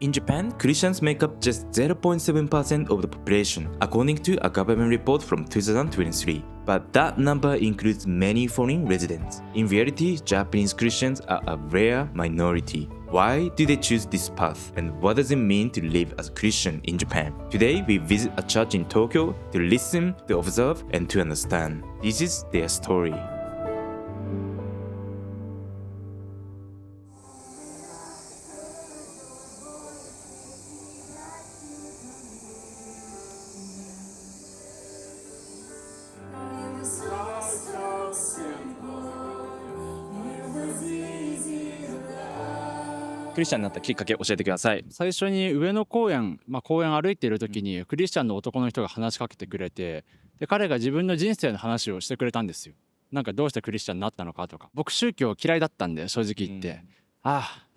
In Japan, Christians make up just 0.7% of the population, according to a government report from 2023. But that number includes many foreign residents. In reality, Japanese Christians are a rare minority. Why do they choose this path? And what does it mean to live as a Christian in Japan? Today, we visit a church in Tokyo to listen, to observe, and to understand. This is their story.クリスチャンになったきっかけ教えてください。最初に上野公園、公園歩いている時にクリスチャンの男の人が話しかけてくれて、で彼が自分の人生の話をしてくれたんですよ。なんかどうしてクリスチャンになったのかとか。僕宗教嫌いだったんで正直言って、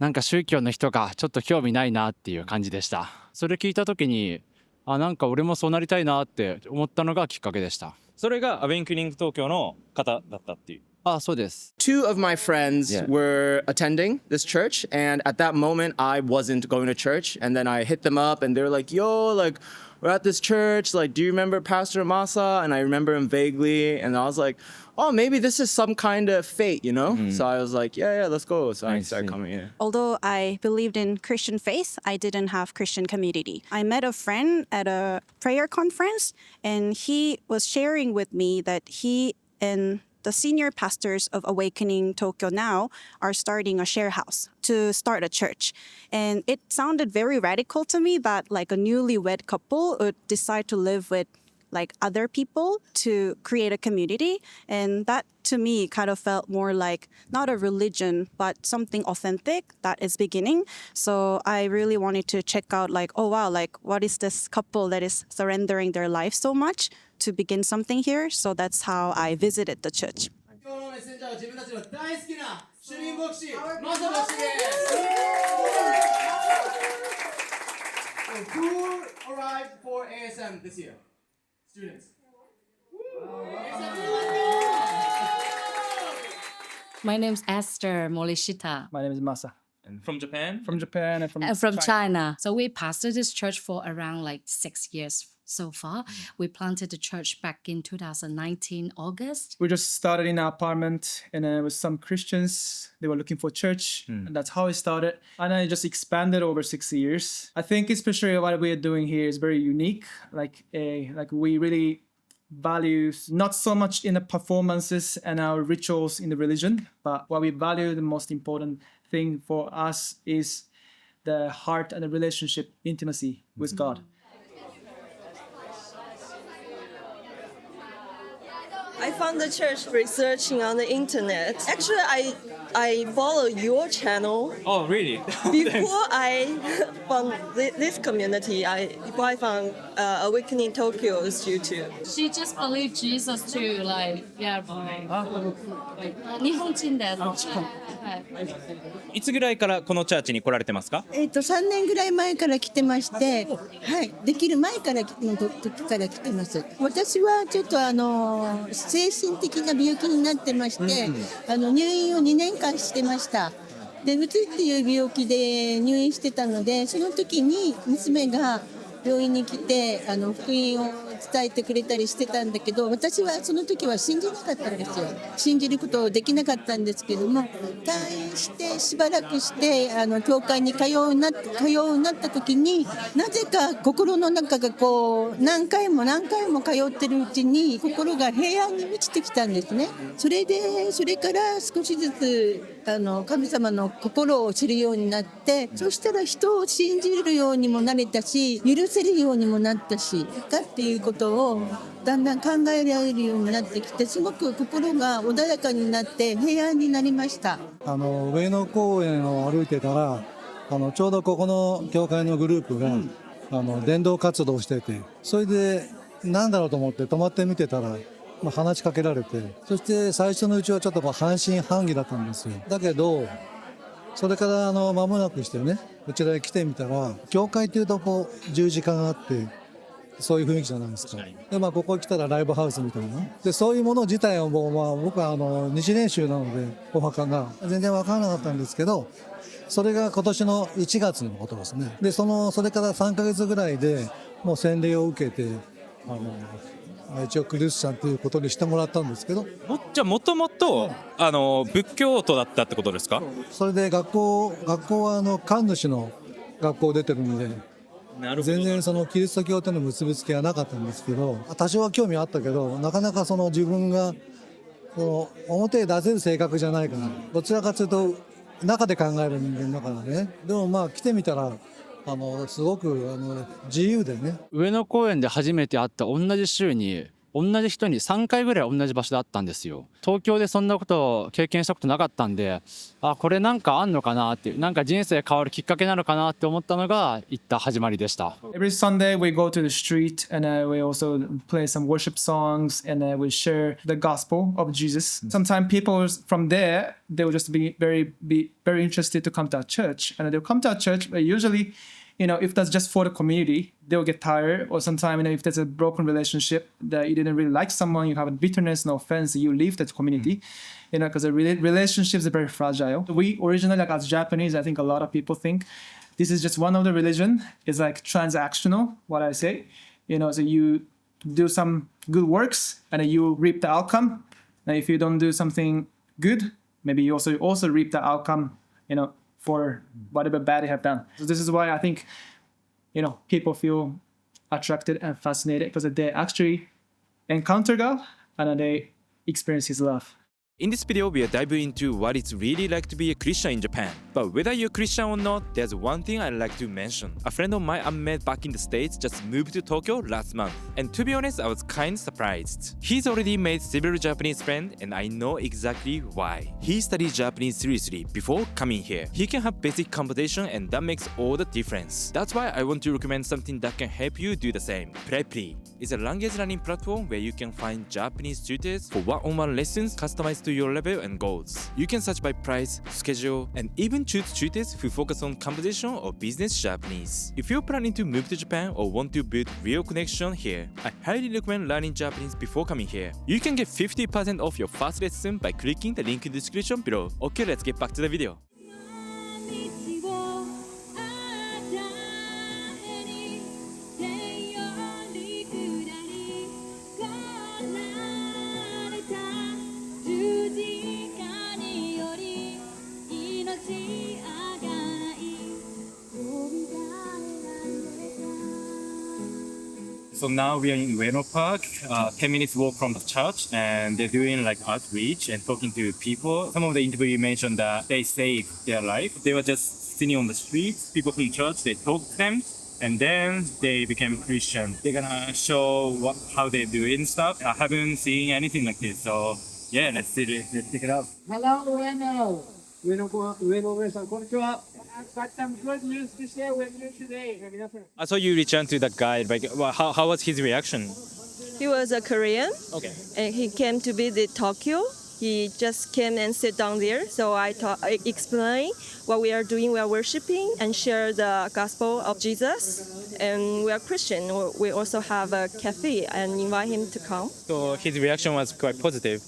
なんか宗教の人がちょっと興味ないなっていう感じでした。それ聞いた時になんか俺もそうなりたいなって思ったのがきっかけでした。それがアベンクリング東京の方だったっていう。そうです。Two of my friends Yeah. were attending this church, and at that moment, I wasn't going to church. And then I hit them up, and they're like, "Yo, like, we're at this church. Like, do you remember Pastor Masa?" And I remember him vaguely, and I was like, "Oh, maybe this is some kind of fate, you know?" So I was like, "Yeah, let's go." So I started coming in. Although I believed in Christian faith, I didn't have Christian community. I met a friend at a prayer conference, and he was sharing with me that he and the senior pastors of Awakening Tokyo Now are starting a share house to start a church. And it sounded very radical to me that like a newlywed couple would decide to live with like other people to create a community. And that to me kind of felt more like not a religion, but something authentic that is beginning. So I really wanted to check out like, oh wow, like what is this couple that is surrendering their life so much to begin something here? So that's how I visited the church. 今日のメッセンジャーは自分たちの大好きな主任牧師マサ牧師です。Who arrived for ASM this year? Students. My name's Esther Molishita. My name is Masa. And from Japan? From Japan and From China. So we pastored this church for around like 6 years so far. We planted the church back in 2019 August. We just started in an apartment and with some Christians. They were looking for church. And that's how it started. And I just expanded over 6 years. I think especially what we are doing here is very unique. Like we really value not so much in the performances and our rituals in the religion, but what we value, the most important thing for us is the heart and the relationship, intimacy with God. I found the church researching on the internet. Actually, I follow your channel. Oh, really? Before I found this community, before I found Awakening Tokyo is YouTube. She just believed Jesus too, like, yeah. 日本人です。いつぐらいからこのチャーチに来られてますか3年ぐらい前から来てまして、はい、できる前からの時から来てます。私はちょっと精神的な病気になってまして、入院を2年間してました。で、うつっていう病気で入院してたので、その時に娘が病院に来て福音を伝えてくれたりしてたんだけど、私はその時は信じなかったんですよ。信じることできなかったんですけども、退院してしばらくして教会に通うようになった時に、なぜか心の中がこう何回も通ってるうちに心が平安に満ちてきたんですね。それから少しずつ神様の心を知るようになって、そしたら人を信じるようにもなれたし、許せるようにもなったしっていうことをだんだん考えられるようになってきて、すごく心が穏やかになって平安になりました。上野公園を歩いてたらちょうどここの教会のグループが、伝道活動をしてて、それで何だろうと思って止まって見てたら、話しかけられて、そして最初のうちはちょっと半信半疑だったんですよ。だけどそれから間もなくしてね、こちらへ来てみたら、教会っていうとこう十字架があって、そういう雰囲気じゃないですか。でここ来たらライブハウスみたいな。でそういうもの自体をもう、僕は日蓮宗なのでお墓が全然分からなかったんですけど、それが今年の1月のことですね。でそれから3ヶ月ぐらいでもう洗礼を受けて一応クリスチャンということにしてもらったんですけど。じゃあもともと仏教徒だったってことですか？それで学校は神主の学校を出てるので、全然そのキリスト教との結びつきはなかったんですけど、多少は興味あったけど、なかなか自分が表へ出せる性格じゃないから、どちらかというと中で考える人間だからね。でも来てみたらすごく自由でね。上野公園で初めて会った同じ週に同じ人に3回ぐらい同じ場所で会ったんですよ。東京でそんなことを経験したことなかったんで、これなんかあんのかなっていう、なんか人生変わるきっかけなのかなって思ったのが行った始まりでした。 Every Sunday we go to the street and we also play some worship songs and we share the gospel of Jesus. Sometimes people from there, they will just be very interested to come to our church, and they'll come to our church, but usually if that's just for the community, they'll get tired. Or sometimes, if there's a broken relationship that you didn't really like someone, you have a bitterness, no offense, you leave that community. Because the relationships are very fragile. We originally, as Japanese, I think a lot of people think this is just one of the religion. It's like transactional, what I say. So you do some good works and you reap the outcome. And if you don't do something good, maybe you also reap the outcome, for whatever bad they have done. So this is why I think, people feel attracted and fascinated, because they actually encounter God and they experience His love. In this video, we are diving into what it's really like to be a Christian in Japan. But whether you're Christian or not, there's one thing I'd like to mention. A friend of mine I met back in the States just moved to Tokyo last month. And to be honest, I was kind of surprised. He's already made several Japanese friends, and I know exactly why. He studied Japanese seriously before coming here. He can have basic conversation, and that makes all the difference. That's why I want to recommend something that can help you do the same. Preply is a language learning platform where you can find Japanese tutors for one-on-one lessons customized to your level and goals. You can search by price, schedule, and even choose tutors who focus on conversation or business Japanese. If you're planning to move to Japan or want to build real connection here, I highly recommend learning Japanese before coming here. You can get 50% off your first lesson by clicking the link in the description below. Okay, let's get back to the video. So now we are in Ueno Park, 10 minutes walk from the church, and they're doing like outreach and talking to people. Some of the interview mentioned that they saved their life. They were just sitting on the street, people from church, they talked to them, and then they became Christian. They're gonna show how they do it and stuff. I haven't seen anything like this, so yeah, let's check it out. Hello, Ueno. Ueno-san, konnichiwa. I've got some good news to share with you today. I saw you return to that guy. Like, how was his reaction? He was a Korean. Okay. And he came to visit Tokyo. He just came and sit down there. So I explained what we are doing. We are worshiping and share the gospel of Jesus. And we are Christian. We also have a cafe and invite him to come. So his reaction was quite positive.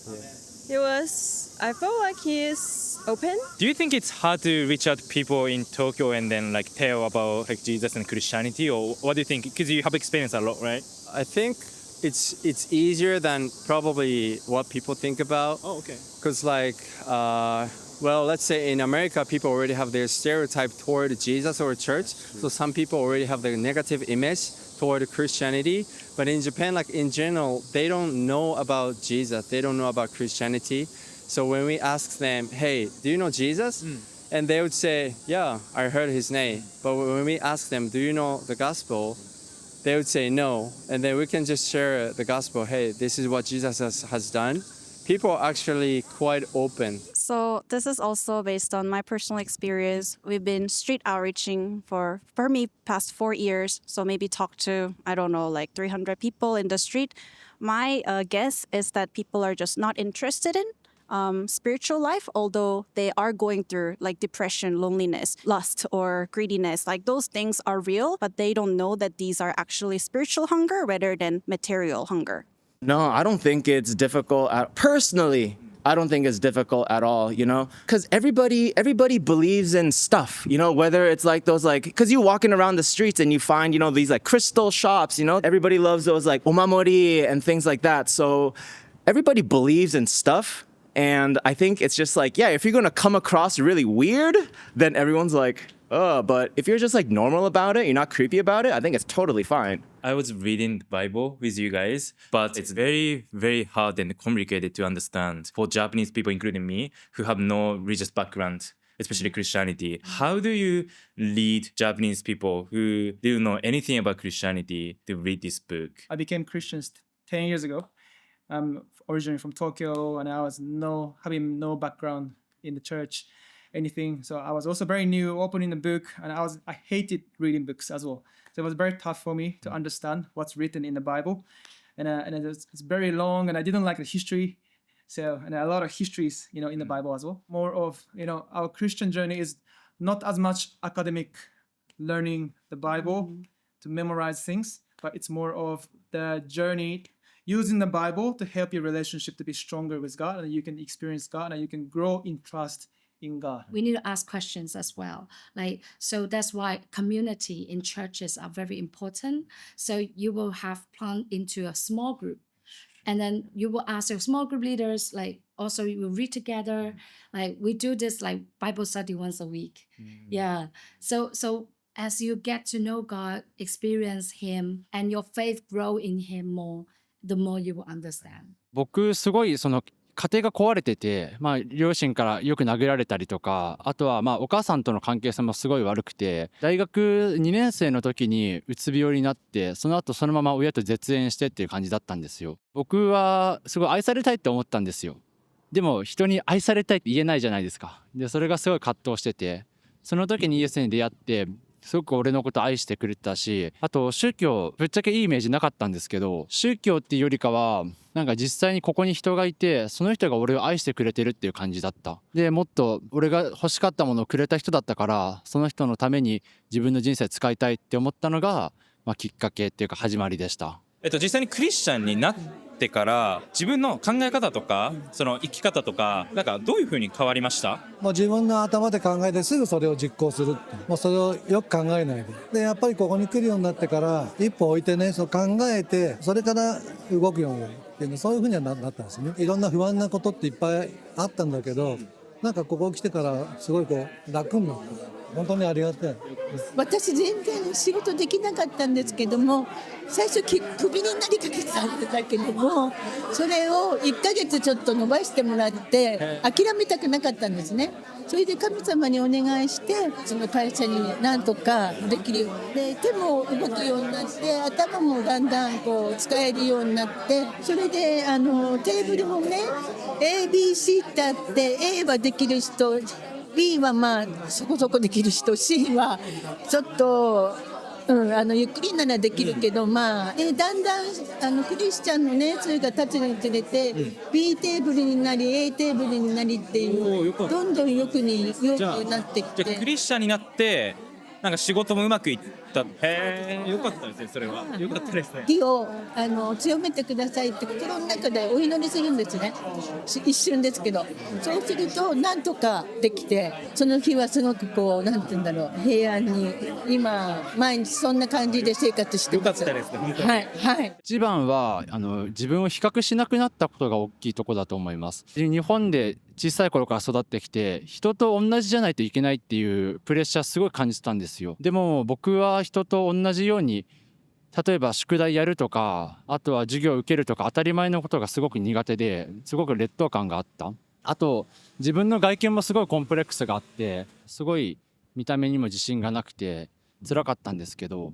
I felt like he is open. Do you think it's hard to reach out to people in Tokyo and then like tell about like Jesus and Christianity, or what do you think? Because you have experienced a lot, right? I think it's easier than probably what people think about. Oh, okay. Because let's say in America, people already have their stereotype toward Jesus or church. So some people already have their negative image toward Christianity. But in Japan, like in general, they don't know about Jesus. They don't know about Christianity. So when we ask them, hey, do you know Jesus? And they would say, yeah, I heard his name. But when we ask them, do you know the gospel? They would say no. And then we can just share the gospel. Hey, this is what Jesus has done. People are actually quite open. So this is also based on my personal experience. We've been street outreaching for me past 4 years. So maybe talk to, I don't know, like 300 people in the street. My guess is that people are just not interested in spiritual life, although they are going through like depression, loneliness, lust, or greediness. Like those things are real, but they don't know that these are actually spiritual hunger rather than material hunger. No, I don't think it's difficult. Personally, I don't think it's difficult at all, you know? Because everybody believes in stuff, you know, whether it's like those like, because you're walking around the streets and you find, you know, these like crystal shops, you know? Everybody loves those like omamori and things like that. So everybody believes in stuff. And I think it's just like, yeah, if you're going to come across really weird, then everyone's like, oh, but if you're just like normal about it, you're not creepy about it, I think it's totally fine. I was reading the Bible with you guys, but it's very, very hard and complicated to understand for Japanese people, including me, who have no religious background, especially Christianity. How do you lead Japanese people who don't know anything about Christianity to read this book? I became Christian 10 years ago. I'm originally from Tokyo, and I was having no background in the church, anything. So I was also very new, opening the book, and I hated reading books as well. So it was very tough for me to understand what's written in the Bible, and it's very long, and I didn't like the history. So and a lot of histories, you know, in the Bible as well. More of, you know, our Christian journey is not as much academic learning the Bible to memorize things, but it's more of the journey using the Bible to help your relationship to be stronger with God, and you can experience God, and you can grow in trust in God. We need to ask questions as well. So that's why community in churches are very important. So you will have planned into a small group, and then you will ask your small group leaders, also you will read together. We do this Bible study once a week. Yeah. So as you get to know God, experience Him, and your faith grow in Him more, the more you will understand. 僕すごいその家庭が壊れてて、両親からよく殴られたりとか、あとはお母さんとの関係性もすごい悪くて、大学2年生の時にうつ病になって、その後そのまま親と絶縁してっていう感じだったんですよ。僕はすごい愛されたいって思ったんですよ。でも人に愛されたいって言えないじゃないですか。でそれがすごい葛藤してて、その時にイエスに出会って、すごく俺のこと愛してくれたし、あと宗教ぶっちゃけいいイメージなかったんですけど、宗教っていうよりかはなんか実際にここに人がいて、その人が俺を愛してくれてるっていう感じだった。でもっと俺が欲しかったものをくれた人だったから、その人のために自分の人生使いたいって思ったのが、きっかけっていうか始まりでした。実際にクリスチャンになってから自分の考え方とかその生き方とかなんかどういう風に変わりました？もう自分の頭で考えてすぐそれを実行するって、もうそれをよく考えないで、やっぱりここに来るようになってから一歩置いてね、そう考えてそれから動くようにっていうの、そういう風にはなったんですね。いろんな不安なことっていっぱいあったんだけど、なんかここ来てからすごい楽になった。本当にありがたい。私全然仕事できなかったんですけども、最初クビになりかけたんだけども、それを1ヶ月ちょっと伸ばしてもらって諦めたくなかったんですね。それで神様にお願いしてその会社になんとかできるように、で手も動くようになって、頭もだんだん使えるようになって、それでテーブルもね ABC ってあって、 A はできる人、B はそこそこできる人、 C はちょっと、ゆっくりならできるけど、だんだんクリスチャンのねそれが立つにつれて、B テーブルになり A テーブルになりっていう、どんどんよくなってきて、じゃあクリスチャンになってなんか仕事もうまくいった。へえ、よかったですね。それはよかったですね。火を強めてくださいって心の中でお祈りするんですね。一瞬ですけど、そうするとなんとかできて、その日はすごくなんて言うんだろう、平安に今毎日そんな感じで生活してます。よかったですね。本当に。はいはい。一番は自分を比較しなくなったことが大きいところだと思います。日本で小さい頃から育ってきて、人と同じじゃないといけないっていうプレッシャーすごい感じたんですよ。でも僕は人と同じように、例えば宿題やるとか、あとは授業を受けるとか当たり前のことがすごく苦手で、すごく劣等感があった。あと自分の外見もすごいコンプレックスがあって、すごい見た目にも自信がなくて辛かったんですけど、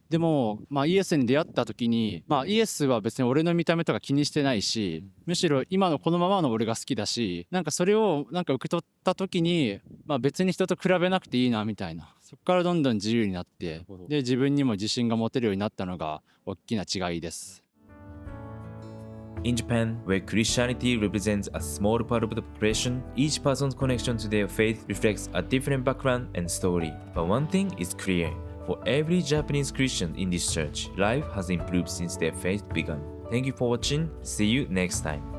でもイエスに出会った時に、イエスは別に俺の見た目とか気にしてないし、むしろ今のこのままの俺が好きだし、なんかそれをなんか受け取った時に、別に人と比べなくていいなみたいな、そこからどんどん自由になって、で自分にも自信が持てるようになったのが大きな違いです。In Japan, where Christianity represents a small part of the population, each person's connection to their faith reflects a different background and story. But one thing is clear. For every Japanese Christian in this church, life has improved since their faith began. Thank you for watching. See you next time.